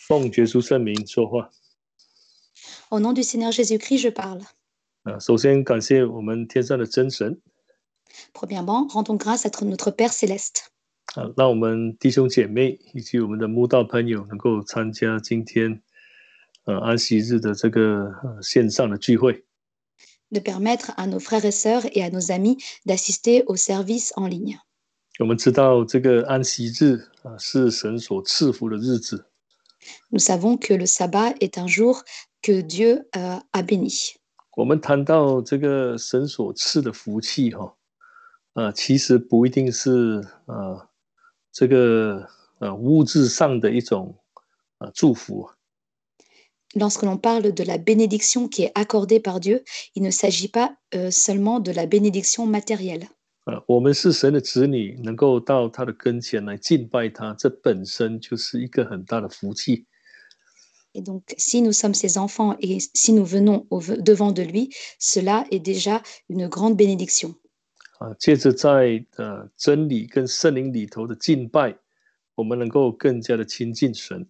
奉耶稣圣名说话。Au nom du Seigneur Jésus-Christ, je parle. 首先感谢我们天上的真神。Premièrement, rendons grâce à notre Père céleste. 让我们弟兄姐妹以及我们的慕道朋友能够参加今天安息日的这个线上的聚会。De permettre à nos frères et sœurs et à nos amis d'assister au service en ligne. 我们知道这个安息日是神所赐福的日子。Nous savons que le sabbat est un jour que Dieu a béni. 我们谈到这个神所赐的福气其实不一定是这个物质上的一种祝福。Lorsque l'on parle de la bénédiction qui est accordée par Dieu, il ne s'agit pas seulement de la bénédiction matérielle. 我们是神的子女，能够到他的跟前来敬拜他，这本身就是一个很大的福气。Et donc, si nous sommes ses enfants et si nous venons devant de lui, cela est déjà une grande bénédiction. 借着在真理跟圣灵里头的敬拜，我们能够更加的亲近神。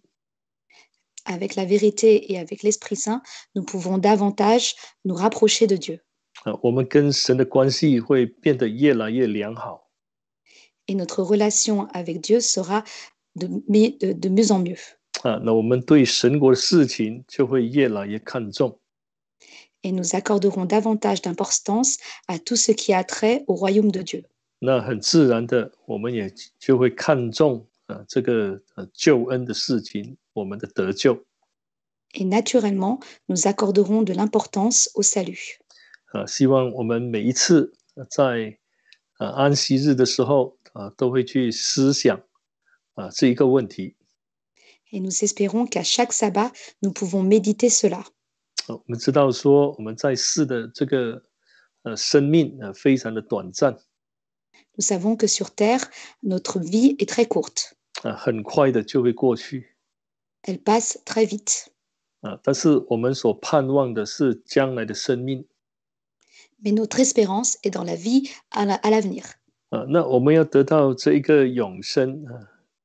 Avec la vérité et avec l'Esprit Saint, nous pouvons davantage nous rapprocher de Dieu. 我们跟神的关系会变得越来越良好。Et notre relation avec Dieu sera de mieux en mieux. 那我们对神国的事情就会越来越看重。Et nous accorderons davantage d'importance à tout ce qui a trait au royaume de Dieu. 那很自然的，我们也就会看重这个救恩的事情，我们的得救。Et naturellement, nous accorderons de l'importance au salut. 希望我们每一次在安息日的时候都会去思想这一个问题。Et nous espérons qu'à chaque sabbat, nous pouvons méditer cela. 我们知道说我们在世的这个生命非常的短暂。Nous savons que sur terre, notre vie est très courte. 很快的就会过去。Elle passe très vite. 但是我们所盼望的是将来的生命。Mais notre espérance est dans la vie à l'avenir. 那我们要得到这一个永生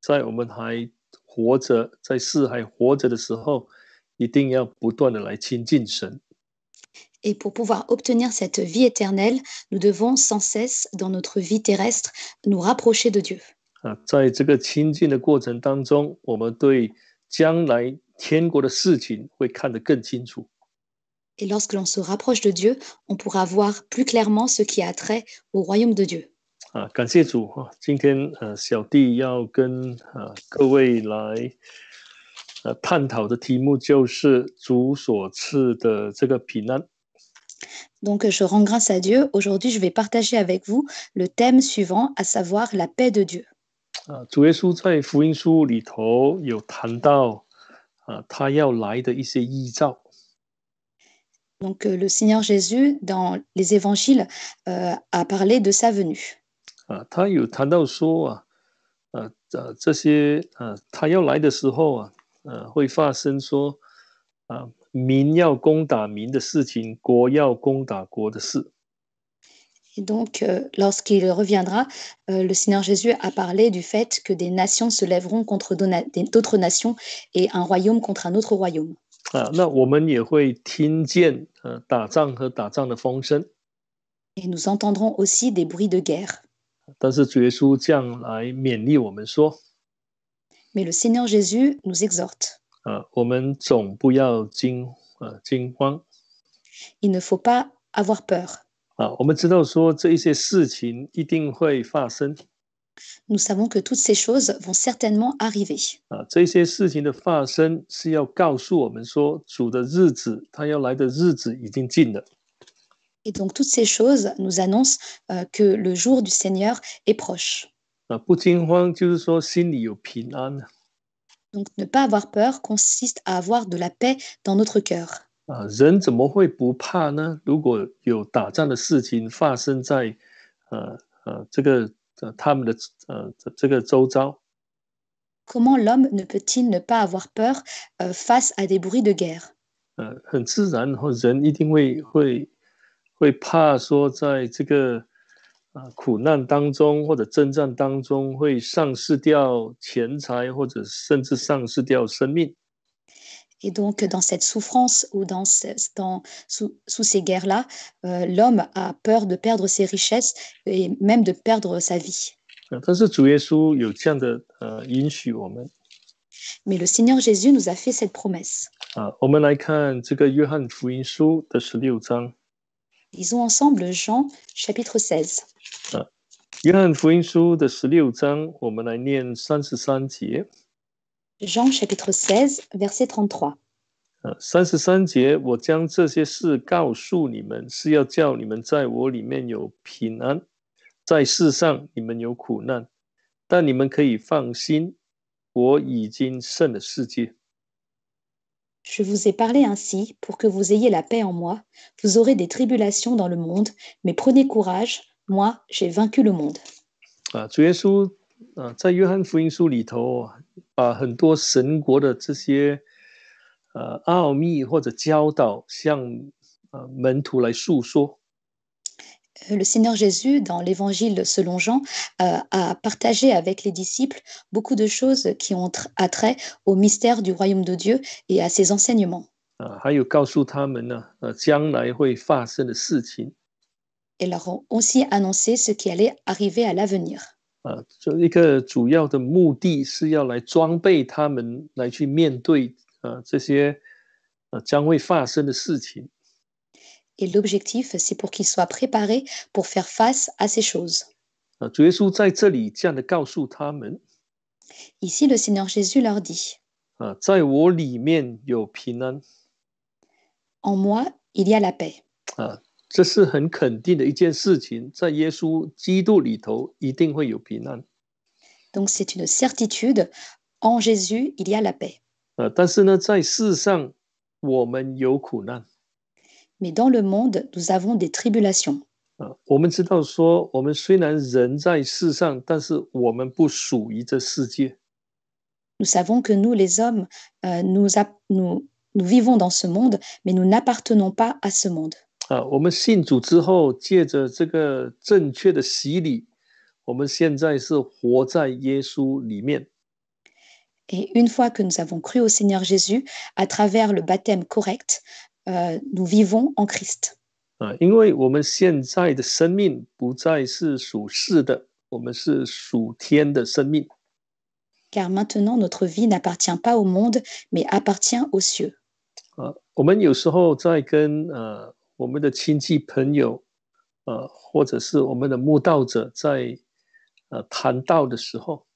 在我们还活着，在世还活着的时候，一定要不断的来亲近神。Et pour pouvoir obtenir cette vie éternelle, nous devons sans cesse, dans notre vie terrestre, nous rapprocher de Dieu. 在这个亲近的过程当中，我们对将来天国的事情会看得更清楚。Et lorsque l'on se rapproche de Dieu, on pourra voir plus clairement ce qui a trait au royaume de Dieu. 感谢主今天小弟要跟各位来探讨的题目就是主所赐的这个平安。Donc, je rends grâce à Dieu. Aujourd'hui, je vais partager avec vous le thème suivant, à savoir la paix de Dieu. 主耶稣在福音书里头有谈到他要来的一些预兆。Donc, le Seigneur Jésus, dans les évangiles, a parlé de sa venue. 他有谈到说这些他要来的时候会发生说民要攻打民的事情，国要攻打国的事。Et donc, lorsqu'il reviendra, le Seigneur Jésus a parlé du fait que des nations se lèveront contre d'autres nations et un royaume contre un autre royaume. 那我们也会听见打仗和打仗的风声。Et nous entendrons aussi des bruits de guerre. 但是主耶稣这样来勉励我们说 Mais le Seigneur Jésus nous exhorte. 我们总不要惊慌。 Il ne faut pas avoir peur. 我们知道说这一些事情一定会发生。 Nous savons que toutes ces choses vont certainement arriver. 这些事情的发生是要告诉我们说主的日子，他要来的日子已经近了。 Et donc toutes ces choses nous annoncent que le jour du Seigneur est proche. 不惊慌就是说心里有平安。 Donc ne pas avoir peur consiste à avoir de la paix dans notre cœur. 人怎么会不怕呢？如果有打仗的事情发生在这个他们的这个周遭。 Comment l'homme ne peut-il ne pas avoir peur face à des bruits de guerre? 很自然人一定会怕说在这个苦难当中或者征战当中会丧失掉钱财，或者甚至丧失掉生命。Et donc, dans cette souffrance ou sous ces guerres-là, l'homme a peur de perdre ses richesses et même de perdre sa vie. 但是主耶稣有这样的允许我们。Mais le Seigneur Jésus nous a fait cette promesse. 我们来看这个约翰福音书的16章。Lisons ensemble Jean chapitre 16. 约翰福音书的16章，我们来念33节。Jean chapitre 16, verset 33. 33节，我将这些事告诉你们，是要叫你们在我里面有平安，在世上你们有苦难，但你们可以放心，我已经胜了世界。Je vous ai parlé ainsi pour que vous ayez la paix en moi. Vous aurez des tribulations dans le monde, mais prenez courage, moi j'ai vaincu le monde. 主耶稣在约翰福音书里头把很多神国的这些奥秘或者教导向门徒来诉说。Le Seigneur Jésus, dans l'évangile selon Jean, a partagé avec les disciples beaucoup de choses qui ont attrait au mystère du royaume de Dieu et à ses enseignements. 还有告诉他们呢，将来会发生的事情。Et leur ont aussi annoncé ce qui allait arriver à l'avenir. 这一个主要的目的是要来装备他们，来去面对这些将会发生的事情。Et l'objectif, c'est pour qu'ils soient préparés pour faire face à ces choses. 主耶稣在这里这样的告诉他们。Ici, le Seigneur Jésus leur dit, 在我里面有平安。En moi, il y a la paix. 这是很肯定的一件事情，在耶稣基督里头一定会有平安。Donc c'est une certitude, en Jésus, il y a la paix. 但是呢，在世上我们有苦难。Mais dans le monde, nous avons des tribulations. 我们知道说，我们虽然人在世上，但是我们不属于这世界。Nous savons que nous, les hommes, nous vivons dans ce monde, mais nous n'appartenons pas à ce monde. 我们信主之后，借着这个正确的洗礼，我们现在是活在耶稣里面。Et une fois que nous avons cru au Seigneur Jésus, à travers le baptême correct, nous vivons en Christ. 因为我们现在的生命不再是属世的，我们是属天的生命。Car maintenant, notre vie n'appartient pas au monde, mais appartient aux cieux. 我们有时候在跟我们的亲戚朋友，或者是我们的慕道者在谈道的时候，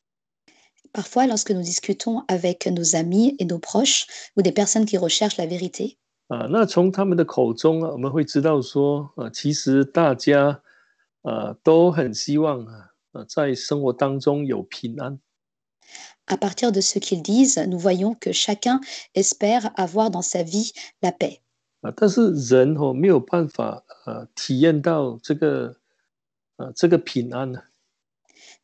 Parfois, lorsque nous discutons avec nos amis et nos proches ou des personnes qui recherchent la vérité, 那从他们的口中我们会知道说，其实大家都很希望在生活当中有平安。à partir de ce qu'ils disent, nous voyons que chacun espère avoir dans sa vie la paix. 但是人没有办法体验到这个平安呢。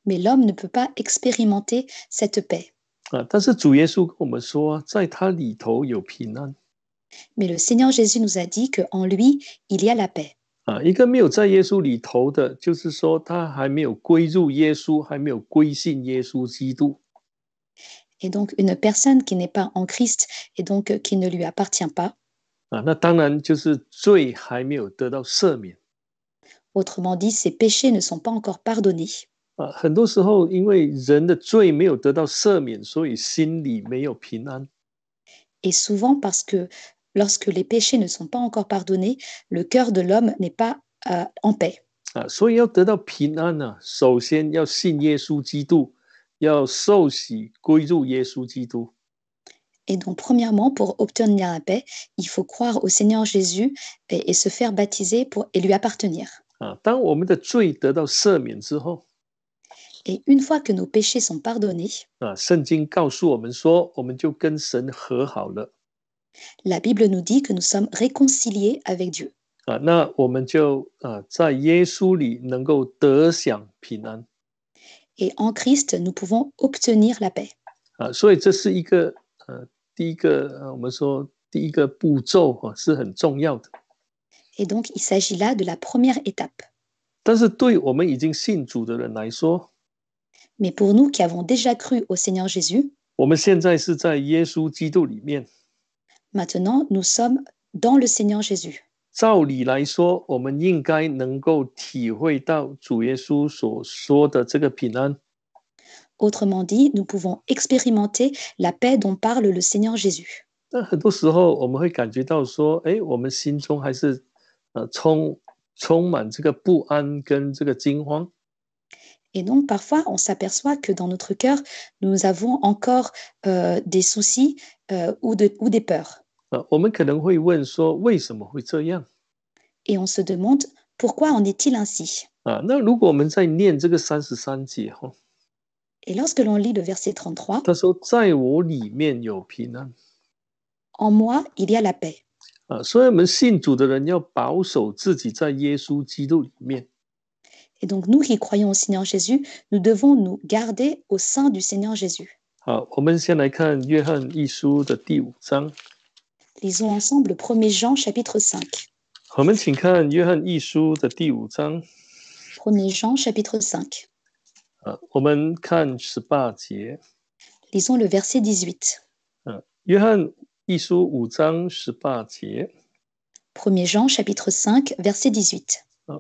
Mais l'homme ne peut pas expérimenter cette paix. 但是主耶稣跟我们说，在他里头有平安。Mais le Seigneur Jésus nous a dit qu'en lui, il y a la paix. 一个没有在耶稣里头的，就是说他还没有归入耶稣，还没有归信耶稣基督。Et donc, une personne qui n'est pas en Christ et donc qui ne lui appartient pas, 那当然就是罪还没有得到赦免。 autrement dit, ses péchés ne sont pas encore pardonnés. 很多时候因为人的罪没有得到赦免，所以心里没有平安。 Et souvent parce que lorsque les péchés ne sont pas encore pardonnés, le cœur de l'homme n'est pas en paix. 所以要得到平安呢，首先要信耶稣基督，要受洗归入耶稣基督。 Et donc, premièrement, pour obtenir la paix, il faut croire au Seigneur Jésus et se faire baptiser et lui appartenir. 当我们的罪得到赦免之后， Et une fois que nos péchés sont pardonnés, 圣经告诉我们说，我们就跟神和好了。 la Bible nous dit que nous sommes réconciliés avec Dieu. 那我们就在耶稣里能够得享平安。 Et en Christ, nous pouvons obtenir la paix. 所以这是一个第一个我们说第一个步骤是很重要的。 Et donc, il s'agit là de la première étape. 但是对我们已经信主的人来说， Mais pour nous qui avons déjà cru au Seigneur Jésus, 我们现在是在耶稣基督里面。 maintenant nous sommes dans le Seigneur Jésus. 照理来说，我们应该能够体会到主耶稣所说的这个平安。 Autrement dit, nous pouvons expérimenter la paix dont parle le Seigneur Jésus. 但很多时候我们会感觉到说，我们心中还是充满这个不安跟这个惊慌。 Et donc, parfois, on s'aperçoit que dans notre cœur, nous avons encore des soucis ou des peurs. 我们可能会问说，为什么会这样？ Et on se demande, pourquoi en est-il ainsi? 那如果我们在念这个33节， Et lorsque l'on lit le verset 33, 他说在我里面有平安。 en moi, il y a la paix. 所以我们信主的人要保守自己在耶稣基督里面。 Et donc, nous qui croyons au Seigneur Jésus, nous devons nous garder au sein du Seigneur Jésus. 好，我们先来看约翰一书的第5章。 Lisons ensemble 1 Jean chapitre 5. 我们请看约翰一书的第5章。 1 Jean chapitre 5. 我们看18节。 Lisons le verset 18. 约翰一书5章18节。 1 Jean chapitre 5, verset 18.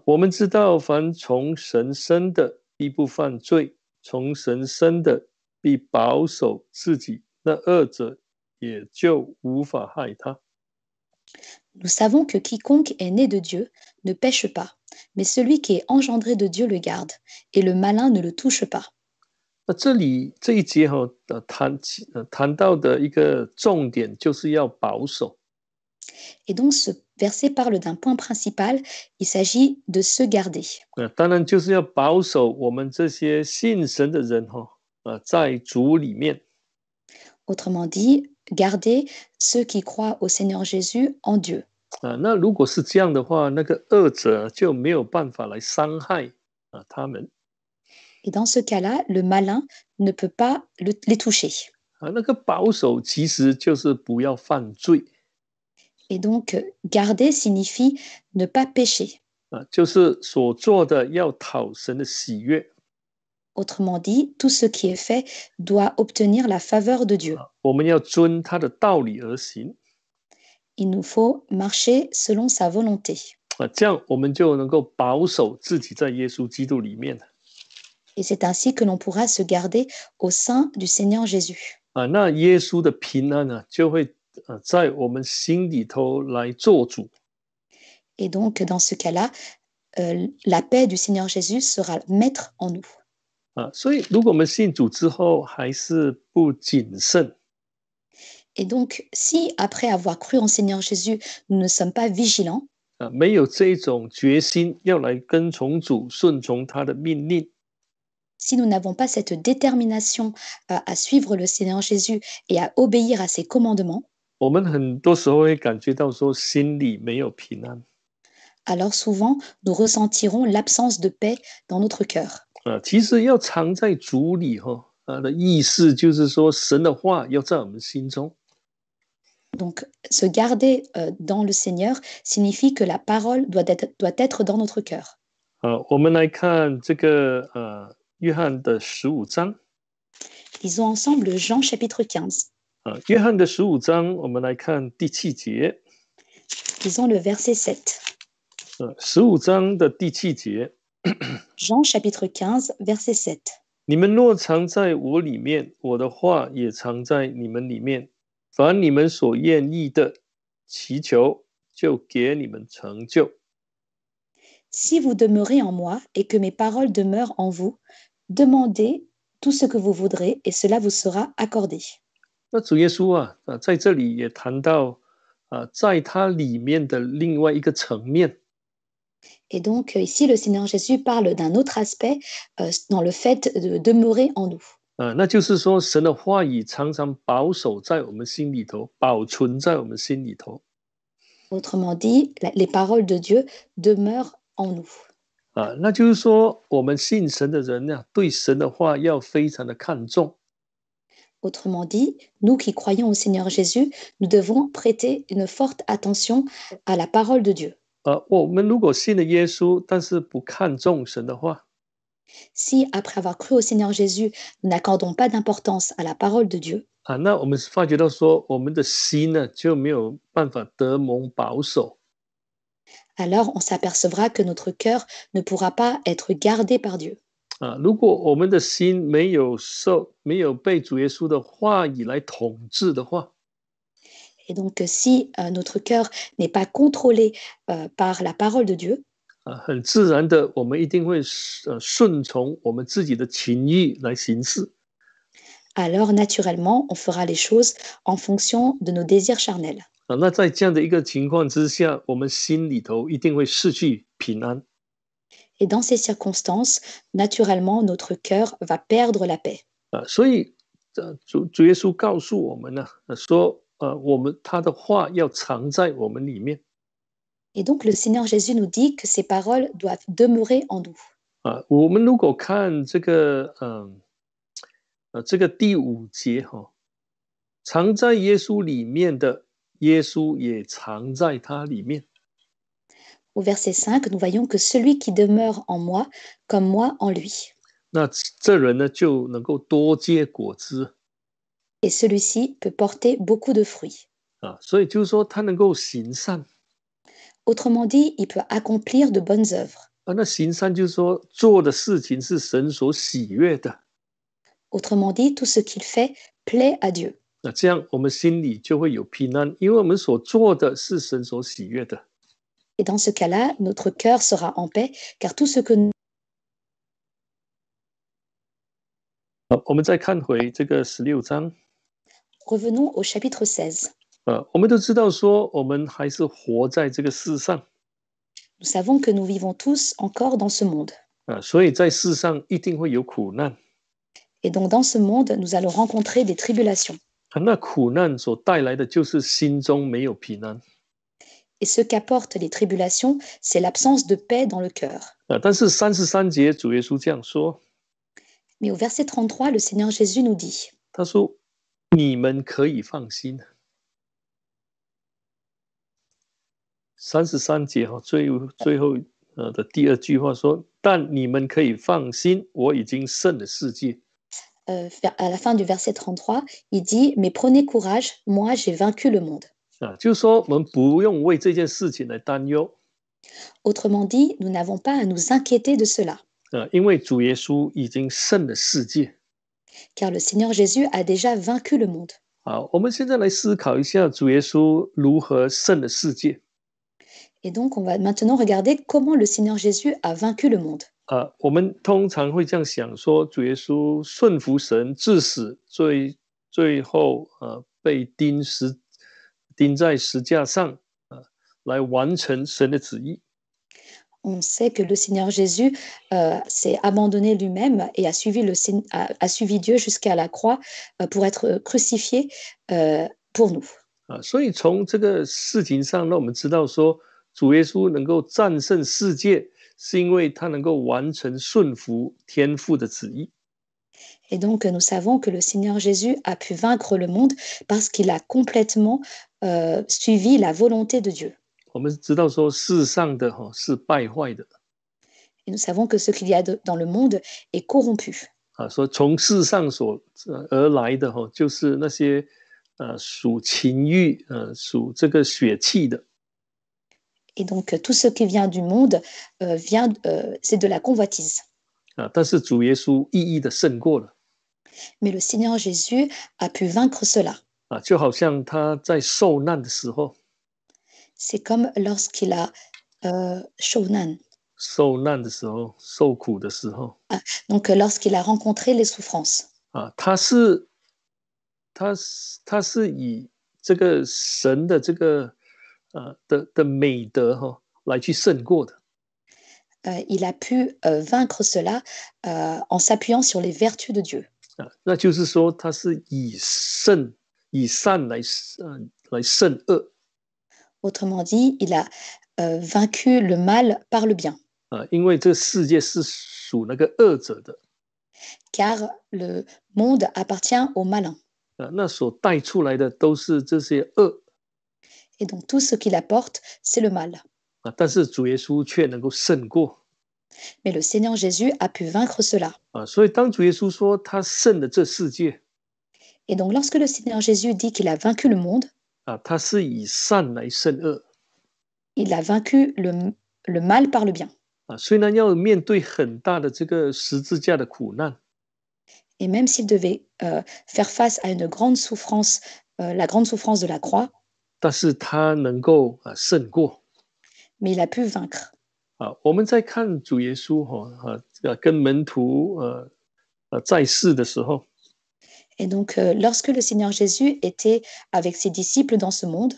我们知道凡从神生的必不犯罪，从神生的必保守自己，那恶者也就无法害他。 Nous savons que quiconque est né de Dieu ne pêche pas, mais celui qui est engendré de Dieu le garde, et le malin ne le touche pas. 那这里这一节谈到的一个重点就是要保守。 Et donc ce verset parle d'un point principal, il s'agit de se garder. 当然就是要保守我们这些信神的人在主里面。 Autrement dit, garder ceux qui croient au Seigneur Jésus en Dieu. 那如果是这样的话，那个恶者就没有办法来伤害他们。 Et dans ce cas-là, le malin ne peut pas les toucher. 那个保守其实就是不要犯罪。 Et donc, garder signifie ne pas pécher. 就是所做的要讨神的喜悦。 Autrement dit, tout ce qui est fait doit obtenir la faveur de Dieu. 我们要遵他的道理而行。 Il nous faut marcher selon sa volonté. 这样我们就能够保守自己在耶稣基督里面。 Et c'est ainsi que l'on pourra se garder au sein du Seigneur Jésus. 那耶稣的平安就会在我们心里头来做主。 Et donc, dans ce cas-là, la paix du Seigneur Jésus sera maître en nous. 所以如果我们信主之后还是不谨慎， Et donc, si après avoir cru en Seigneur Jésus, nous ne sommes pas vigilants, 没有这种决心要来跟从主，顺从他的命令， si nous n'avons pas cette détermination à suivre le Seigneur Jésus et à obéir à ses commandements, 我们很多时候会感觉到说心里没有平安。 alors souvent nous ressentirons l'absence de paix dans notre cœur. 其实要常在主里的意思就是说神的话要在我们心中。 Donc, se garder dans le Seigneur signifie que la parole doit être dans notre cœur. 我们来看这个约翰的15章。 Lisons ensemble Jean chapitre 15. 约翰的15章，我们来看第7节。 Lisons le verset 7. 15章的第7节。 Jean chapitre 15, verset 7. 你们若常在我里面，我的话也常在你们里面。凡你们所愿意的，祈求，就给你们成就。 Si vous demeurez en moi et que mes paroles demeurent en vous, demandez tout ce que vous voudrez et cela vous sera accordé. 那主耶稣在这里也谈到在他里面的另外一个层面。 Et donc ici, le Seigneur Jésus parle d'un autre aspect dans le fait de demeurer en nous. 那就是说神的话语常常保守在我们心里头，保存在我们心里头。 Autrement dit, les paroles de Dieu demeurent en nous. 那就是说我们信神的人对神的话要非常的看重。 Autrement dit, nous qui croyons au Seigneur Jésus, nous devons prêter une forte attention à la parole de Dieu. 我们如果信了耶稣，但是不看重神的话， Si, après avoir cru au Seigneur Jésus, nous n'accordons pas d'importance à la parole de Dieu, 那我们发觉到说，我们的心呢就没有办法得蒙保守。 alors on s'apercevra que notre cœur ne pourra pas être gardé par Dieu. 如果我们的心没有被主耶稣的话语来统治的话， Et donc, si notre cœur n'est pas contrôlé par la parole de Dieu, 很自然的，我们一定会顺从我们自己的情欲来行事。 alors naturellement, on fera les choses en fonction de nos désirs charnels. 那在这样的一个情况之下，我们心里头一定会失去平安。 Et dans ces circonstances, naturellement, notre cœur va perdre la paix. 所以主耶稣告诉我们呢，说他的话要藏在我们里面。 Et donc, le Seigneur Jésus nous dit que ces paroles doivent demeurer en nous. 我们如果看这个第5节藏在耶稣里面的，耶稣也藏在他里面。 Au verset 5, nous voyons que celui qui demeure en moi, comme moi en lui. 那这人呢就能够多结果子。 Et celui-ci peut porter beaucoup de fruits. 所以就是说他能够行善。 Autrement dit, il peut accomplir de bonnes œuvres. 那行善就是说做的事情是神所喜悦的。 Autrement dit, tout ce qu'il fait plaît à Dieu. 这样我们心里就会有平安，因为我们所做的是神所喜悦的。 Et dans ce cas-là, notre cœur sera en paix, car tout ce que nous... 我们再看回这个16章。 Revenons au chapitre 16. 我们都知道说，我们还是活在这个世上。 Nous savons que nous vivons tous encore dans ce monde. 所以在世上一定会有苦难。 Et donc dans ce monde, nous allons rencontrer des tribulations. 那苦难所带来的就是心中没有平安。 Et ce qu'apportent les tribulations, c'est l'absence de paix dans le cœur. 但是33节主耶稣这样说， Mais au verset 33, le Seigneur Jésus nous dit, 他说：“你们可以放心。” 33节最后的第2句话说：“但你们可以放心，我已经胜了世界。” à la fin du verset 33, il dit, mais prenez courage, moi j'ai vaincu le monde. 就是说我们不用为这件事情来担忧。 Autrement dit, nous n'avons pas à nous inquiéter de cela. 因为主耶稣已经胜了世界。 Car le Seigneur Jésus a déjà vaincu le monde. 好，我们现在来思考一下主耶稣如何胜了世界。 Et donc, on va maintenant regarder comment le Seigneur Jésus a vaincu le monde. 我们通常会这样想说，主耶稣顺服神至死，最后被钉在石架上，来完成神的旨意。 On sait que le Seigneur Jésus s'est abandonné lui-même et a suivi Dieu jusqu'à la croix pour être crucifié pour nous. 所以从这个事情上，让我们知道说，主耶稣能够战胜世界，是因为他能够完成顺服天父的旨意。 Et donc, nous savons que le Seigneur Jésus a pu vaincre le monde parce qu'il a complètement suivi la volonté de Dieu. 我们知道说，世上的是败坏的。 Et nous savons que ce qu'il y a dans le monde est corrompu. 说从世上而来的就是那些属情欲、属这个血气的。 Et donc, tout ce qui vient du monde c'est de la convoitise. 但是主耶稣一一的胜过了。 Mais le Seigneur Jésus a pu vaincre cela. 就好像他在受难的时候。 C'est comme lorsqu'il a 受难的时候，受苦的时候。Donc, lorsqu'il a rencontré les souffrances. 他是以这个神的这个的美德来去胜过的。 Il a pu vaincre cela en s'appuyant sur les vertus de Dieu. 那就是说，他是以善来胜恶。 Autrement dit, il a vaincu le mal par le bien. 因为这个世界是属那个恶者的。 Car le monde appartient au malin. 那所带出来的都是这些恶。 Et donc tout ce qu'il apporte, c'est le mal. 但是主耶稣却能够胜过。Mais le Seigneur Jésus a pu vaincre cela. 所以当主耶稣说他胜了这世界， Et donc, lorsque le Seigneur Jésus dit qu'il a vaincu le monde, 他是以善来胜恶。il a vaincu le mal par le bien. 虽然要面对很大的这个十字架的苦难， Et même s'il devait faire face à une grande souffrance, la grande souffrance de la croix, 但是他能够胜过。 mais il a pu vaincre. 我们在看主耶稣跟门徒在世的时候， Et donc, lorsque le Seigneur Jésus était avec ses disciples dans ce monde,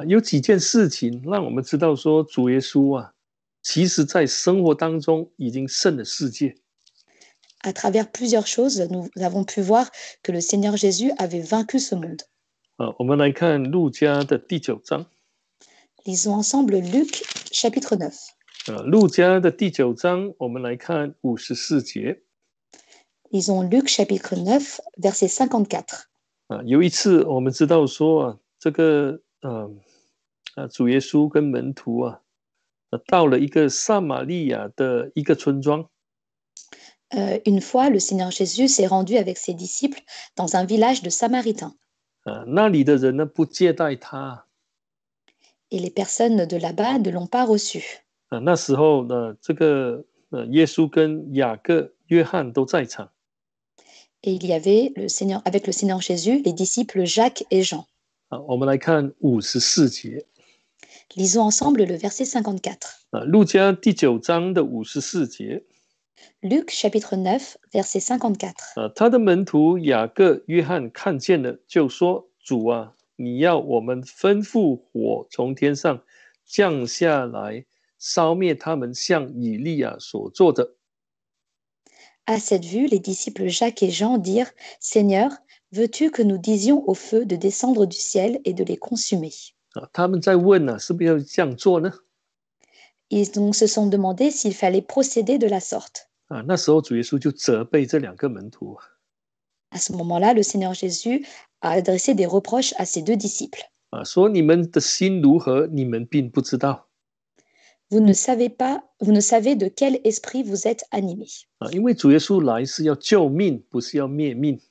有几件事情让我们知道说主耶稣其实在生活当中已经胜了世界。 à travers plusieurs choses, nous avons pu voir que le Seigneur Jésus avait vaincu ce monde. 我们来看路加的第9章。 Lisons ensemble Luc chapitre 9. 路加的第9章，我们来看54节。 Lisons Luc chapitre 9, verset 54. 有一次我们知道说这个主耶稣跟门徒到了一个撒玛利亚的一个村庄。 Une fois, le Seigneur Jésus s'est rendu avec ses disciples dans un village de Samaritains. 那里的人呢不接待他。 Et les personnes de là-bas ne l'ont pas reçu. 那时候呢，这个耶稣跟雅各、约翰都在场。 Et il y avait avec le Seigneur Jésus les disciples Jacques et Jean. 我们来看54节。 Lisons ensemble le verset 54. 路加第9章的54节。 Luc chapitre 9, verset 54. 他的门徒雅各、约翰看见了，就说：“主啊，你要我们吩咐火从天上降下来，烧灭他们，像以利亚所做的。” À cette vue, les disciples Jacques et Jean dirent: Seigneur, veux-tu que nous disions au feu de descendre du ciel et de les consumer? 他们在问是不是要这样做呢？ Ils donc se sont demandé s'il fallait procéder de la sorte. 那时候主耶稣就责备这2个门徒。 À ce moment-là, le Seigneur Jésus a adressé des reproches à ses 2 disciples. 说你们的心如何，你们并不知道。 Vous ne savez de quel esprit vous êtes animés. 因为主耶稣来是要救命，不是要灭命。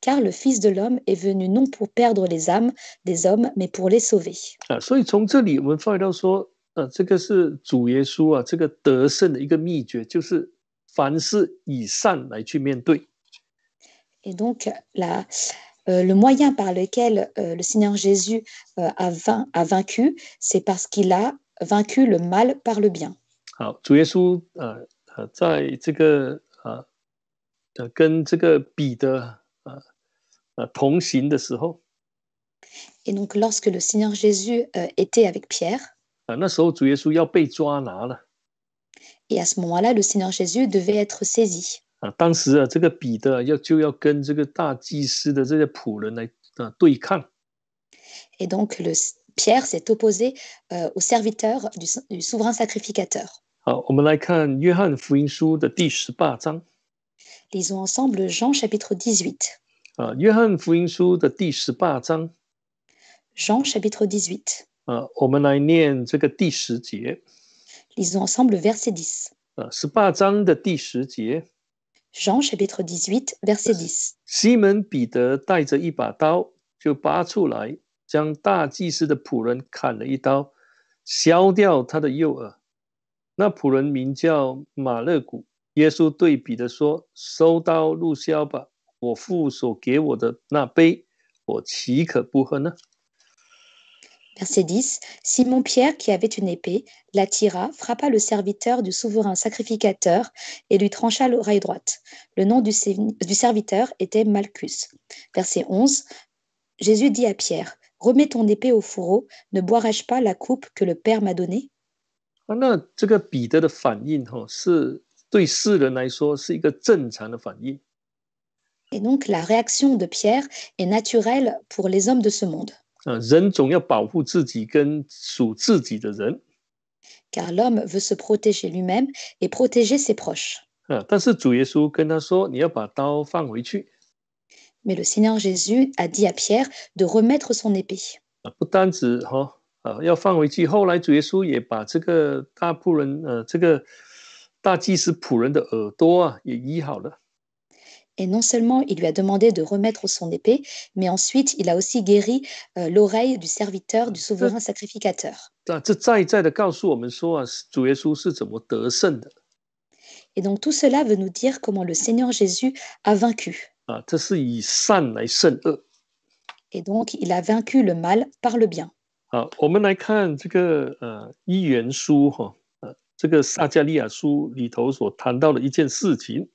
Car le Fils de l'homme est venu non pour perdre les âmes des hommes, mais pour les sauver. 所以从这里我们发现到说，这个是主耶稣这个得胜的一个秘诀，就是凡事以善来去面对。 Et donc, le moyen par lequel le Seigneur Jésus a vaincu, c'est parce qu'il a vaincu le mal par le bien. 好，主耶稣在这个跟这个彼得同行的时候， Et donc, lorsque le Seigneur Jésus était avec Pierre, 那时候主耶稣要被抓拿了。 et à ce moment-là, le Seigneur Jésus devait être saisi. 当时这个彼得就要跟这个大祭司的这些仆人来对抗。 Et donc, Pierre s'est opposé aux serviteurs du souverain sacrificateur. 好，我们来看约翰福音书的第18章。 Lisons ensemble Jean chapitre 18. 约翰福音书的第18章。 Jean chapitre 18. 我们来念这个第10节。 Lisons ensemble verset 10. 18章的第10节。 Jean chapitre 18, verset 10. 西门彼得带着一把刀，就拔出来，将大祭司的仆人砍了一刀，削掉他的右耳。那仆人名叫马勒古。耶稣对彼得说：“收刀入鞘吧，我父所给我的那杯，我岂可不喝呢？” Verset 10. Simon Pierre, qui avait une épée, la tira, frappa le serviteur du souverain sacrificateur et lui trancha l'oreille droite. Le nom du serviteur était Malchus. Verset 11. Jésus dit à Pierre: Remets ton épée au fourreau, ne boirai-je pas la coupe que le Père m'a donnée? 那这个彼得的反应是对世人来说是一个正常的反应。 Et donc la réaction de Pierre est naturelle pour les hommes de ce monde. 人总要保护自己跟属自己的人。 Car l'homme veut se protéger lui-même et protéger ses proches. 但是主耶稣跟他说：“你要把刀放回去。” Mais le Seigneur Jésus a dit à Pierre de remettre son épée. 不单止要放回去。后来主耶稣也把这个大仆人，这个大祭司仆人的耳朵啊，也医好了。Et non seulement il lui a demandé de remettre son épée, mais ensuite il a aussi guéri l'oreille du serviteur du souverain sacrificateur. 这再再的告诉我们说啊，主耶稣是怎么得胜的 Et donc tout cela veut nous dire comment le Seigneur Jésus a vaincu. 啊，这是以善来胜恶。Et donc il a vaincu le mal par le bien. 好，我们来看这个伊原书哈，这个撒迦利亚书里头所谈到的一件事情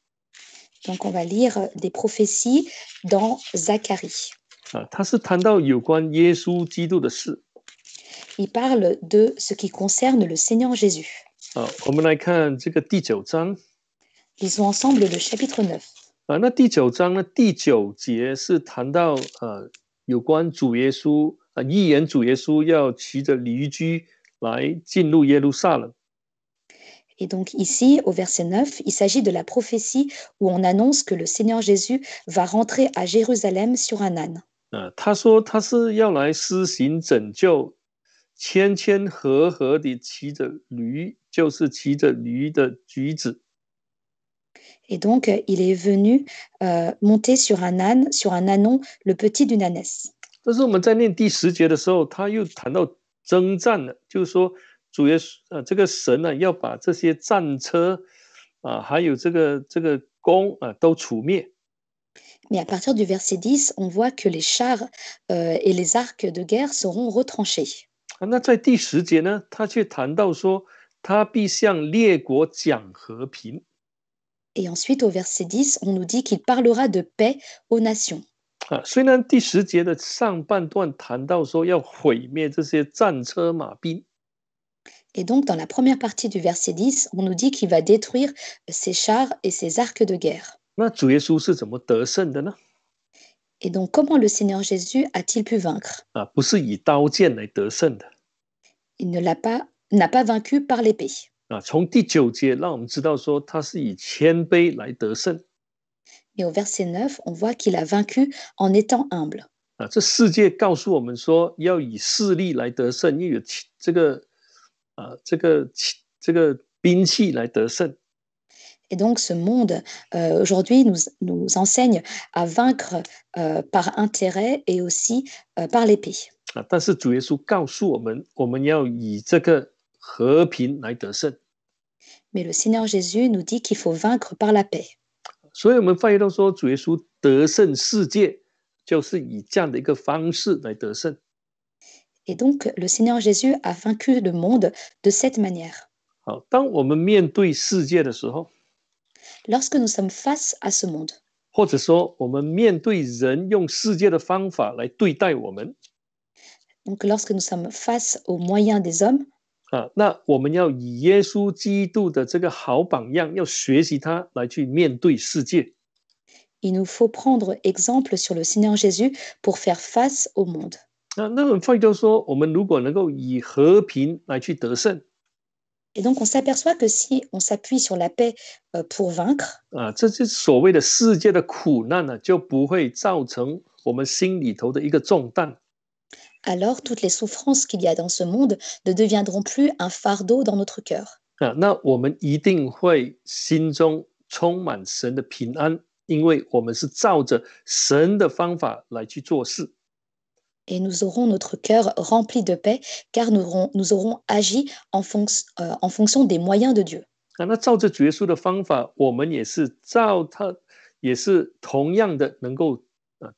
Donc on va lire des prophéties dans Zacharie. 啊，它是谈到有关耶稣基督的事 Il parle de ce qui concerne le Seigneur Jésus. 啊。我们来看这个第9章 Lisons ensemble le chapitre 9. 啊，那第9章呢，第9节是谈到有关主耶稣预言主耶稣要骑着驴驹来进入耶路撒冷。 Et donc ici, au verset 9, il s'agit de la prophétie où on annonce que le Seigneur Jésus va rentrer à Jérusalem sur un âne. 他说他是要来施行拯救，谦谦和和地骑着驴，就是骑着驴的驹子。 Et donc, il est venu monter sur un âne, sur un ânon, le petit d'une ânesse. 但是我们在念第10节的时候，他又谈到征战了，就是说主耶稣这个神呢，要把这些战车还有这个弓都除灭。 Mais à partir du verset 10, on voit que les chars et les arcs de guerre seront retranchés. 那在第10节呢，他却谈到说，他必向列国讲和平。 Et ensuite, au verset 10, on nous dit qu'il parlera de paix aux nations. 虽然第10节的上半段谈到说要毁灭这些战车马兵， Et donc, dans la première partie du verset 10, on nous dit qu'il va détruire ces chars et ces arcs de guerre. 那主耶稣是怎么得胜的呢？ Et donc, comment le Seigneur Jésus a-t-il pu vaincre? 不是以刀剑来得胜的。 Il n'a pas vaincu par l'épée. 从第9节让我们知道说他是以谦卑来得胜。 Mais au verset 9, on voit qu'il a vaincu en étant humble. 这世界告诉我们说要以势力来得胜，又有这个兵器来得胜。 Et donc, ce monde, aujourd'hui, nous enseigne à vaincre par intérêt et aussi par l'épée. 但是主耶稣告诉我们，我们要以这个和平来得胜。 Mais le Seigneur Jésus nous dit qu'il faut vaincre par la paix. 所以我们发现到说，主耶稣得胜世界，就是以这样的一个方式来得胜。 Et donc, le Seigneur Jésus a vaincu le monde de cette manière. 好，当我们面对世界的时候， Lorsque nous sommes face à ce monde, 或者说我们面对人用世界的方法来对待我们， donc lorsque nous sommes face aux moyens des hommes, 那我们要以耶稣基督的这个好榜样，要学习他来去面对世界。 il nous faut prendre exemple sur le Seigneur Jésus pour faire face au monde. 那我们发现到说，我们如果能够以和平来去得胜， Et donc, on s'aperçoit que si on s'appuie sur la paix pour vaincre, 这些所谓的世界的苦难呢，就不会造成我们心里头的一个重担。 alors toutes les souffrances qu'il y a dans ce monde ne deviendront plus un fardeau dans notre cœur. 那我们一定会心中充满神的平安，因为我们是照着神的方法来去做事。 Et nous aurons notre cœur rempli de paix, car nous aurons agi en fonction des moyens de Dieu. 那照着主耶稣的方法，我们也是照他，也是同样的能够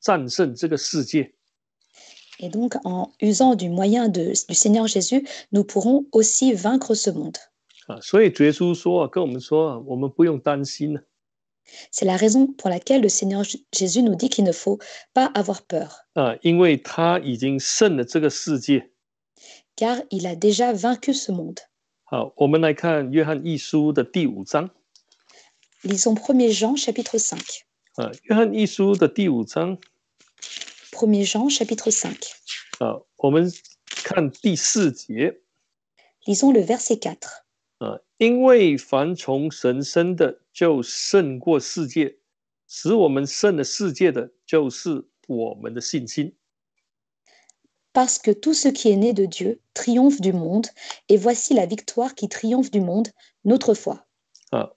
战胜这个世界。 Et donc, en usant du moyen du Seigneur Jésus, nous pourrons aussi vaincre ce monde. 所以主耶稣说跟我们说我们不用担心。 C'est la raison pour laquelle le Seigneur Jésus nous dit qu'il ne faut pas avoir peur. 因为他已经胜了这个世界。 Car il a déjà vaincu ce monde. 好，我们来看约翰一书的第5章。 Lisons 1 Jean chapitre 5. 约翰一书的第5章。 1 Jean chapitre 5. 我们看第4节。 Lisons le verset 4. 因为凡从神生的，就胜过世界；使我们胜了世界的，就是我们的信心。parce que tout ce qui est né de Dieu triomphe du monde, et voici la victoire qui triomphe du monde, notre foi.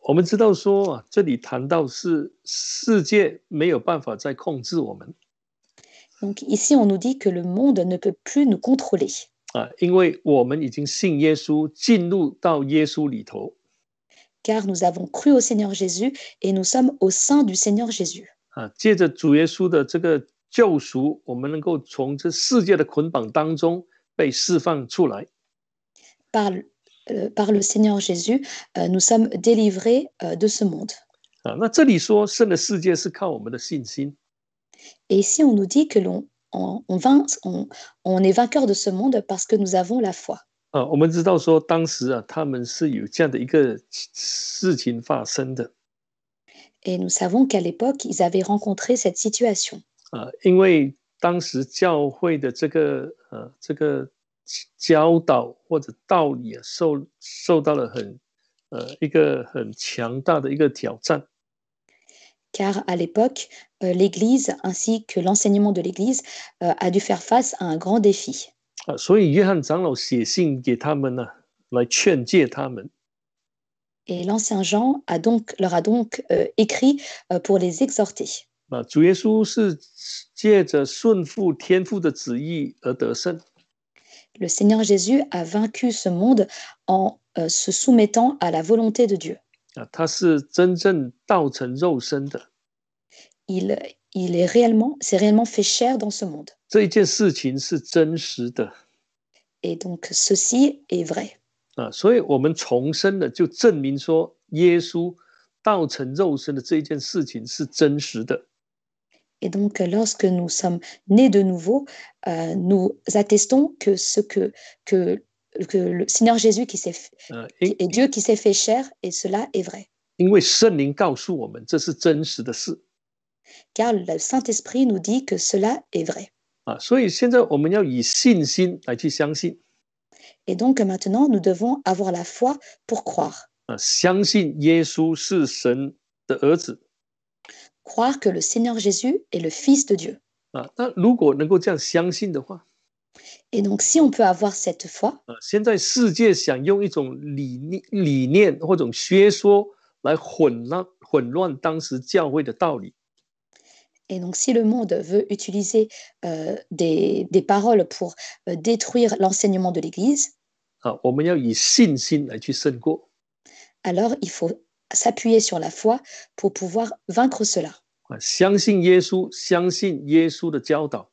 我们知道说这里谈到是世界没有办法再控制我们 Donc ici, on nous dit que le monde ne peut plus nous contrôler, 因为我们已经信耶稣，进入到耶稣里头 car nous avons cru au Seigneur Jésus et nous sommes au sein du Seigneur Jésus. 借着主耶稣的这个救赎，我们能够从这世界的捆绑当中被释放出来 Par le Seigneur Jésus, nous sommes délivrés de ce monde. 那这里说胜的世界是靠我们的信心 Et ici, on nous dit que on est vainqueur de ce monde parce que nous avons la foi. 我们知道说当时他们是有这样的一个事情发生的 Et nous savons qu'à l'époque, ils avaient rencontré cette situation. 因为当时教会的这个教导或者道理受到了一个很强大的一个挑战 Car à l'époque, l'Église ainsi que l'enseignement de l'Église a dû faire face à un grand défi. 所以约翰长老写信给他们呢，来劝诫他们 Et l'ancien Jean leur a donc écrit pour les exhorter. 主耶稣是借着顺服天父的旨意而得胜 Le Seigneur Jésus a vaincu ce monde en se soumettant à la volonté de Dieu. 他是真正道成肉身的 s'est réellement fait chair dans ce monde. 这一件事情是真实的 Et donc ceci est vrai. 所以我们重生了，就证明说耶稣道成肉身的这一件事情是真实的。 Et donc lorsque nous sommes nés de nouveau, nous attestons que le Seigneur Jésus est Dieu qui s'est fait chair, et cela est vrai. 因为圣灵告诉我们这是真实的事 Car le Saint-Esprit nous dit que cela est vrai. 所以现在我们要以信心来去相信 Et donc maintenant, nous devons avoir la foi pour croire. 相信耶稣是神的儿子 Croire que le Seigneur Jésus est le Fils de Dieu. 那如果能够这样相信的话 Et donc si on peut avoir cette foi, 现在世界想用一种理念或者学说来混乱当时教会的道理 et donc si le monde veut utiliser des paroles pour détruire l'enseignement de l'Église, 我们要以信心来去胜过 alors il faut s'appuyer sur la foi pour pouvoir vaincre cela. 相信耶稣，相信耶稣的教导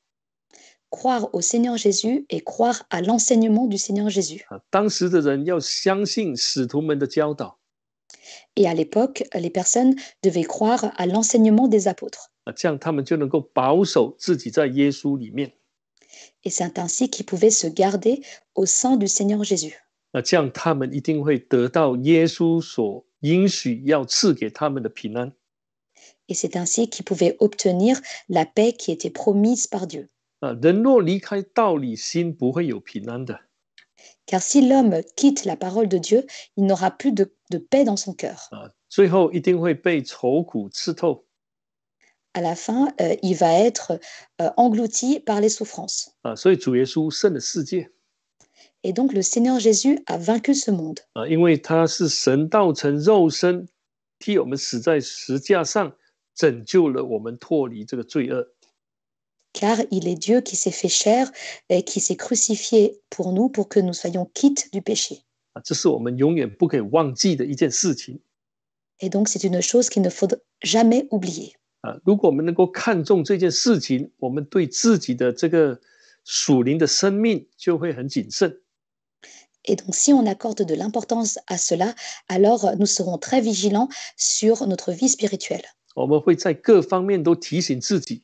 Croire au Seigneur Jésus et croire à l'enseignement du Seigneur Jésus. 当时的人要相信使徒们的教导 Et à l'époque, les personnes devaient croire à l'enseignement des apôtres. 这样他们就能够保守自己在耶稣里面 Et c'est ainsi qu'ils pouvaient se garder au sein du Seigneur Jésus. 这样他们一定会得到耶稣所应许要赐给他们的平安 Et c'est ainsi qu'ils pouvaient obtenir la paix qui était promise par Dieu. 人若离开道理，心不会有平安的 Car si l'homme quitte la parole de Dieu, il n'aura plus de paix dans son cœur. 最后一定会被愁苦刺透 À la fin, il va être englouti par les souffrances. 所以主耶稣胜了世界 Et donc le Seigneur Jésus a vaincu ce monde. 因为他是神道成肉身，替我们死在十架上，拯救了我们脱离这个罪恶。 Car il est Dieu qui s'est fait chair et qui s'est crucifié pour nous pour que nous soyons quittes du péché. 这是我们永远不可以忘记的一件事情。 Et donc c'est une chose qu'il ne faut jamais oublier. 如果我们能够看重这件事情，我们对自己的这个属灵的生命就会很谨慎。 Et donc si on accorde de l'importance à cela, alors nous serons très vigilants sur notre vie spirituelle. 我们会在各方面都提醒自己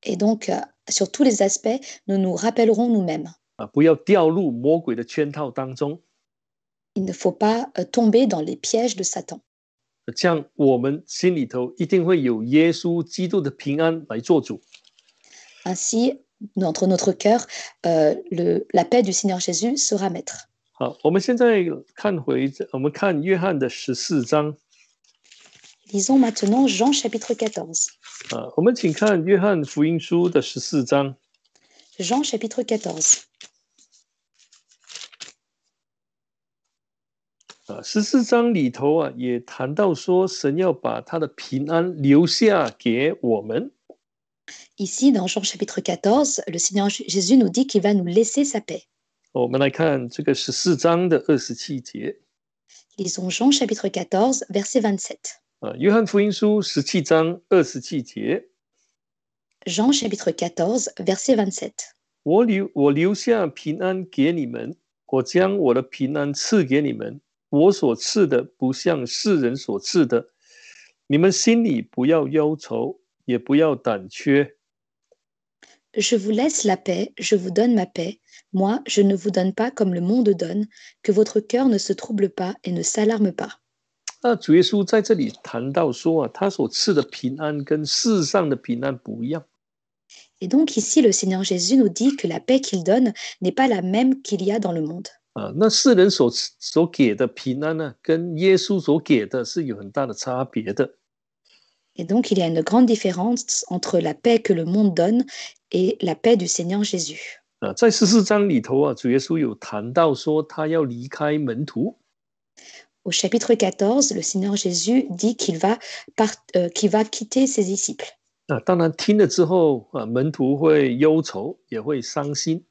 Et donc sur tous les aspects, nous nous rappellerons nous-mêmes. 不要掉入魔鬼的圈套当中。 Il ne faut pas tomber dans les pièges de Satan. 这样我们心里头一定会有耶稣基督的平安来做主。 Ainsi, entre notre cœur, la paix du Seigneur Jésus sera maître. 好，我们现在我们看约翰的14章。 Lisons maintenant Jean chapitre 14. 我们请看约翰福音书的14章。Jean chapitre 14. 14章里头啊，也谈到说，神要把他的平安留下给我们。Ici, dans Jean chapitre 14, le Seigneur Jésus nous dit qu'il va nous laisser sa paix. 我们来看这个14章的27节。Lisons Jean chapitre 14, verset 27. 约翰福音书17章27节。Jean chapitre 14, verset 27. 我留下平安给你们，我将我的平安赐给你们。我所赐的不像世人所赐的，你们心里不要忧愁，也不要胆怯。Je vous laisse la paix, je vous donne ma paix. Moi, je ne vous donne pas comme le monde donne, que votre cœur ne se trouble pas et ne s'alarme pas. 主耶稣在这里谈到说他所赐的平安跟世上的平安不一样。Et donc ici, le Seigneur Jésus nous dit que la paix qu'il donne n'est pas la même qu'il y a dans le monde. 那世人所给的平安呢，跟耶稣所给的是有很大的差别的。Et donc, il y a une grande différence entre la paix que le monde donne et la paix du Seigneur Jésus. 在14章里头主耶稣有谈到说他要离开门徒。Au chapitre 14, le Seigneur Jésus dit qu'il va quitter ses disciples. 当然听了之后门徒会忧愁，也会伤心。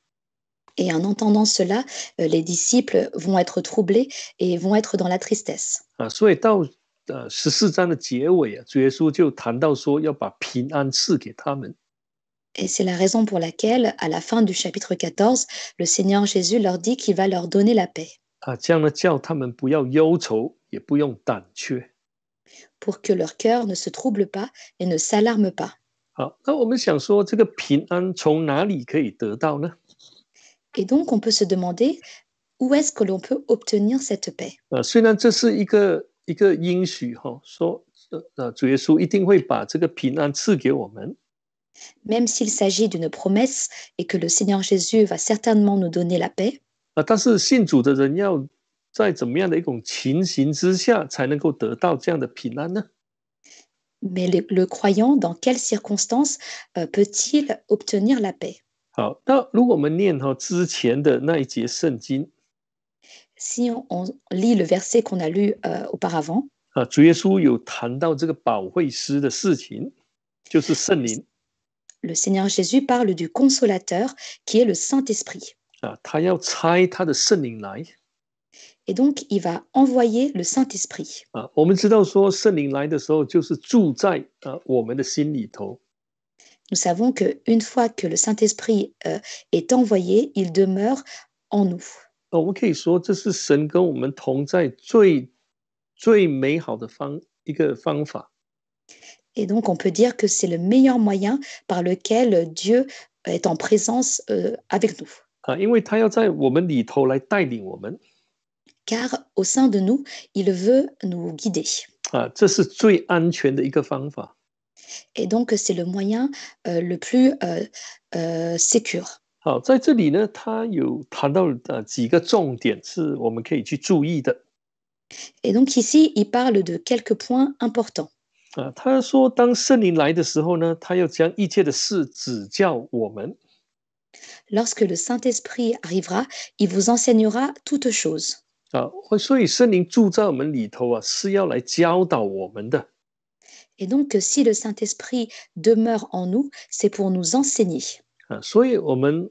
Et en entendant cela, les disciples vont être troublés et vont être dans la tristesse. 所以到14章的结尾主耶稣就谈到说要把平安赐给他们。Et c'est la raison pour laquelle, à la fin du chapitre 14, le Seigneur Jésus leur dit qu'il va leur donner la paix. 这样呢，叫他们不要忧愁，也不用胆怯。Pour que leur cœur ne se trouble pas et ne s'alarme pas. 好，那我们想说，这个平安从哪里可以得到呢？ Et donc, on peut se demander où est-ce que l'on peut obtenir cette paix. 虽然这是一个应许说主耶稣一定会把这个平安赐给我们。Même s'il s'agit d'une promesse et que le Seigneur Jésus va certainement nous donner la paix. 但是信主的人要在怎么样的一种情形之下才能够得到这样的平安呢？ Mais le croyant, dans quelles circonstances peut-il obtenir la paix? 好，那如果我们念之前的那一节圣经， Si on lit le verset qu'on a lu auparavant, 主耶稣有谈到这个保惠师的事情，就是圣灵。le Seigneur Jésus parle du consolateur qui est le Saint-Esprit. 他要差他的圣灵来。 Et donc, il va envoyer le Saint-Esprit. 我们知道说圣灵来的时候，就是住在我们的心里头。 Nous savons qu'une fois que le Saint-Esprit est envoyé, il demeure en nous. 我们可以说，这是神跟我们同在最美好的一个方法。 Et donc, on peut dire que c'est le meilleur moyen par lequel Dieu est en présence avec nous. 因为他要在我们里头来带领我们。 Car au sein de nous, il veut nous guider. 这是最安全的一个方法。 Et donc, c'est le moyen le plus sécure. 好，在这里呢，他有谈到几个重点是我们可以去注意的。 Et donc ici, il parle de quelques points importants. 他说，当圣灵来的时候呢，他要将一切的事指教我们。 Lorsque le Saint-Esprit arrivera, il vous enseignera toutes choses. 所以圣灵住在我们里头是要来教导我们的。 Et donc, si le Saint-Esprit demeure en nous, c'est pour nous enseigner. 所以我们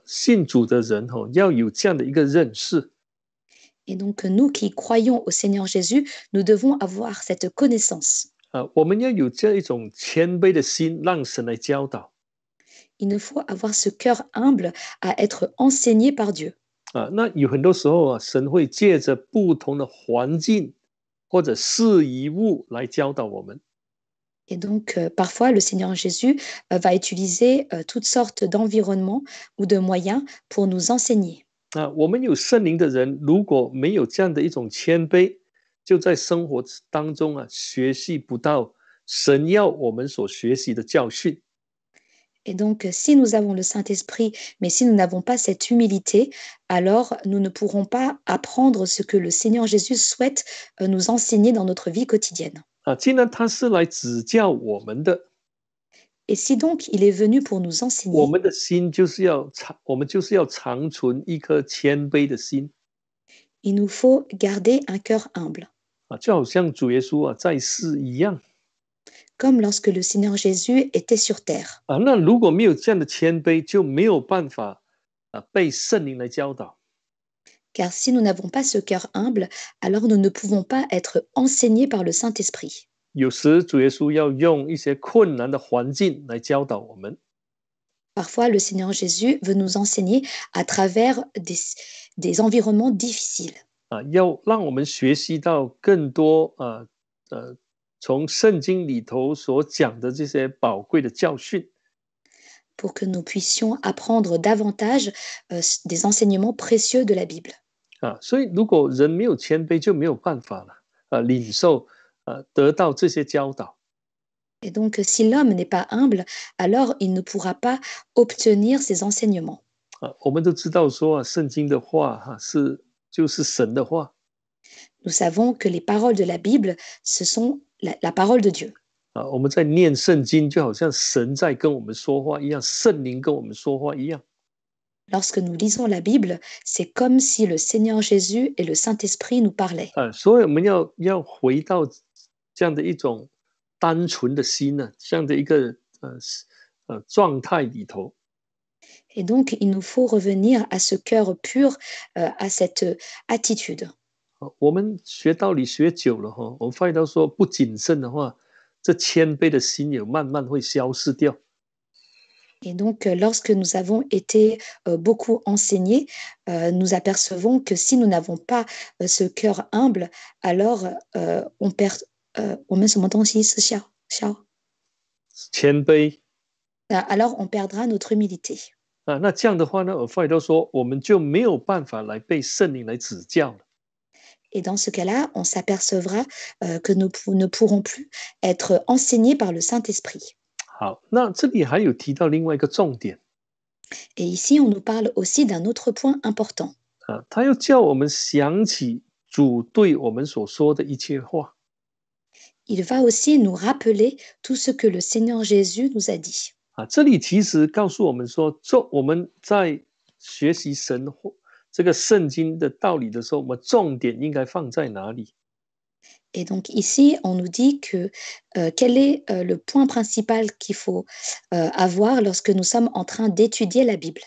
信主的人要有这样的一个认识。 Et donc, nous qui croyons au Seigneur Jésus, nous devons avoir cette connaissance. 我们要有这一种谦卑的心，让神来教导。 Il nous faut avoir ce cœur humble à être enseigné par Dieu. 那有很多时候神会借着不同的环境或者事宜物来教导我们。 Et donc, parfois, le Seigneur Jésus va utiliser toutes sortes d'environnements ou de moyens pour nous enseigner. 我们有圣灵的人，如果没有这样的一种谦卑，就在生活当中学习不到神要我们所学习的教训。 Et donc, si nous avons le Saint-Esprit, mais si nous n'avons pas cette humilité, alors nous ne pourrons pas apprendre ce que le Seigneur Jésus souhaite nous enseigner dans notre vie quotidienne. 既然他是来指教我们的， Et si donc il est venu pour nous 我 enseigner, 们的心就是要我们就是要长存一颗谦卑的心 il nous faut garder un cœur humble, 啊，就好像主耶稣啊在世一样 comme lorsque le Seigneur Jésus était sur terre. 啊。那如果没有这样的谦卑，就没有办法被圣灵来教导。 Car si nous n'avons pas ce cœur humble, alors nous ne pouvons pas être enseignés par le Saint-Esprit. 有时主耶稣要用一些困难的环境来教导我们 Parfois, le Seigneur Jésus veut nous enseigner à travers des environnements difficiles, 啊，要让我们学习到更多从圣经里头所讲的这些宝贵的教训 pour que nous puissions apprendre davantage des enseignements précieux de la Bible. 啊。所以如果人没有谦卑，就没有办法了领受得到这些教导 Et donc, si l'homme n'est pas humble, alors il ne pourra pas obtenir ces enseignements. 啊。我们都知道说圣经的话就是神的话 Nous savons que les paroles de la Bible, ce sont la parole de Dieu. 啊。我们在念圣经，就好像神在跟我们说话一样，圣灵跟我们说话一样。 Lorsque nous lisons la Bible, c'est comme si le Seigneur Jésus et le Saint-Esprit nous parlaient. 所以我们要回到这样的一种单纯的心呢，这样的一个状态里头 Et donc, il nous faut revenir à ce cœur pur, à cette attitude. 我们学道理学久了哈，我们发现到说不谨慎的话，这谦卑的心也慢慢会消失掉 Et donc, lorsque nous avons été beaucoup enseignés, nous apercevons que si nous n'avons pas ce cœur humble, alors on perd. 我们什么东西是消？谦卑 Alors on perdra notre humilité. 那这样的话呢，我发现到说我们就没有办法来被圣灵来指教了 Et dans ce cas-là, on s'apercevra que nous ne pourrons plus être enseignés par le Saint-Esprit. 好，那这里还有提到另外一个重点 Et ici, on nous parle aussi d'un autre point important. 他要叫我们想起主对我们所说的一切话 Il va aussi nous rappeler tout ce que le Seigneur Jésus nous a dit. 这里其实告诉我们说，我们在学习神这个圣经的道理的时候，我们重点应该放在哪里？ Et donc ici, on nous dit que quel est le point principal qu'il faut avoir lorsque nous sommes en train d'étudier la Bible.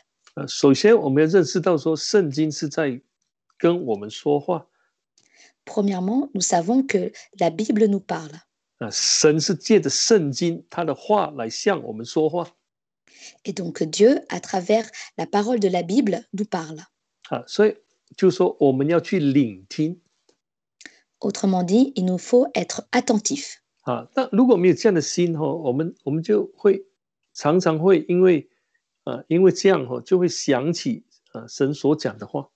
首先我们要认识到说，圣经是在跟我们说话 Premièrement, nous savons que la Bible nous parle. 神是借着圣经他的话来向我们说话 Et donc Dieu, à travers la parole de la Bible, nous parle. 所以就说我们要去聆听 Autrement dit, il nous faut être attentifs. 那如果没有这样的心我们就会常常会因为这样就会想起神所讲的话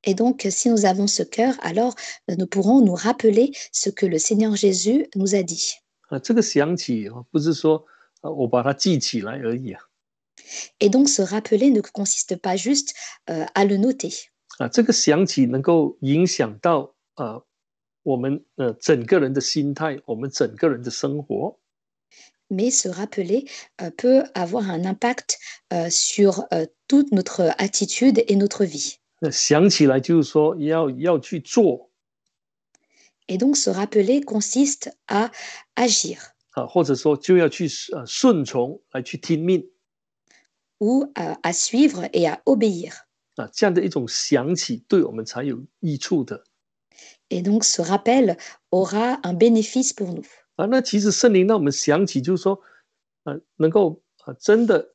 Et donc, si nous avons ce cœur, alors nous pourrons nous rappeler ce que le Seigneur Jésus nous a dit. 这个想起不是说我把它记起来而已 Et donc, se rappeler ne consiste pas juste à le noter. 这个想起能够影响到我们整个人的心态，我们整个人的生活。 Mais se rappeler peut avoir un impact sur toute notre attitude et notre vie. 想起来就是说要去做 Et donc, se rappeler consiste à agir 或者说就要去顺从来去听命 ou à suivre et à obéir. 这样的一种想起对我们才有益处的 Et donc, ce rappel aura un bénéfice pour nous. 那其实圣灵让我们想起就是说能够真的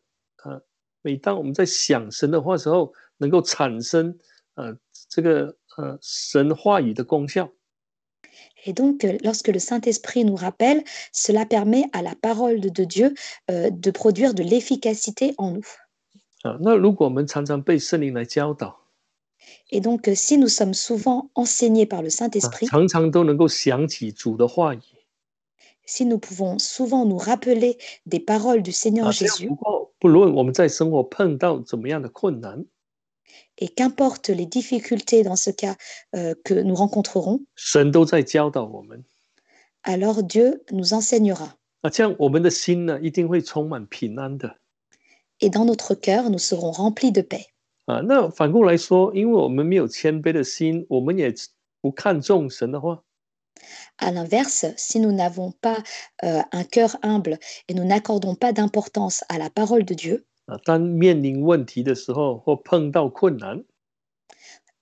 每当我们在想神的话时候能够产生这个神话语的功效 Et donc, lorsque le Saint-Esprit nous rappelle, cela permet à la parole de Dieu de produire de l'efficacité en nous. 那如果我们常常被圣灵来教导 Et donc, si nous sommes souvent enseignés par le Saint-Esprit, 常常都能够想起主的话语 si nous pouvons souvent nous rappeler des paroles du Seigneur 这样 Jésus, 不论我们在生活碰到怎么样的困难 et qu'importe les difficultés dans ce cas que nous rencontrerons, 神都在教导我们 alors Dieu nous enseignera. 这样我们的心呢，一定会充满平安的。Et dans notre cœur, nous serons remplis de paix. 那反过来说，因为我们没有谦卑的心，我们也不看重神的话， À l'inverse, si nous n'avons pas un cœur humble et nous n'accordons pas d'importance à la parole de Dieu, 当面临问题的时候或碰到困难，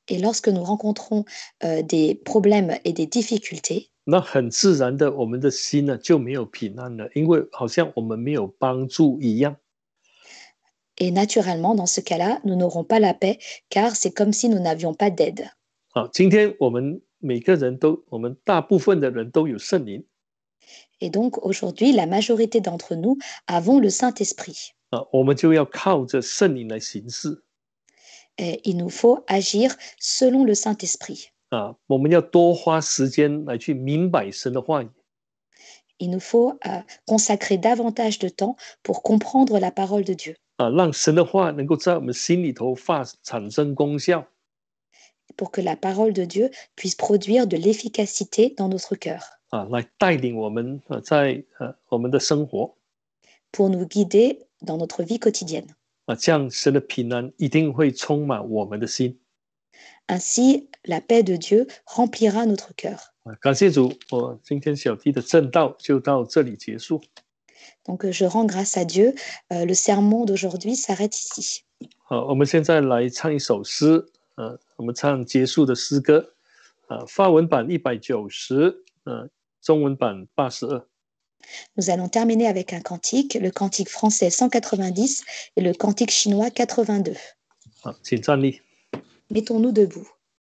et lorsque nous rencontrons des problèmes et des difficultés, 那很自然的，我们的心呢就没有平安了，因为好像我们没有帮助一样。 et naturellement, dans ce cas-là, nous n'aurons pas la paix, car c'est comme si nous n'avions pas d'aide. 今天我们每个人都，我们大部分的人都有圣灵， Et donc aujourd'hui, la majorité d'entre nous avons le Saint-Esprit. 我们就要靠着圣灵来行事。 Et il nous faut agir selon le Saint-Esprit. 我们要多花时间来去明白神的话语。 Il nous faut consacrer davantage de temps pour comprendre la parole de Dieu, 让神的话能够在我们心里头产生功效， pour que la parole de Dieu puisse produire de l'efficacité dans notre cœur, 来带领我们在我们的生活， pour nous guider dans notre vie quotidienne. 这样神的平安一定会充满我们的心。 Ainsi, la paix de Dieu remplira notre cœur. 感谢主，我今天小弟的正道就到这里结束。 Donc je rends grâce à Dieu. Le sermon d'aujourd'hui s'arrête ici. 我们现在来唱一首诗，我们唱结束的诗歌，法文版190，中文版82。 Nous allons terminer avec un cantique, le cantique français 190 et le cantique chinois 82. 请站立。 Mettons-nous debout.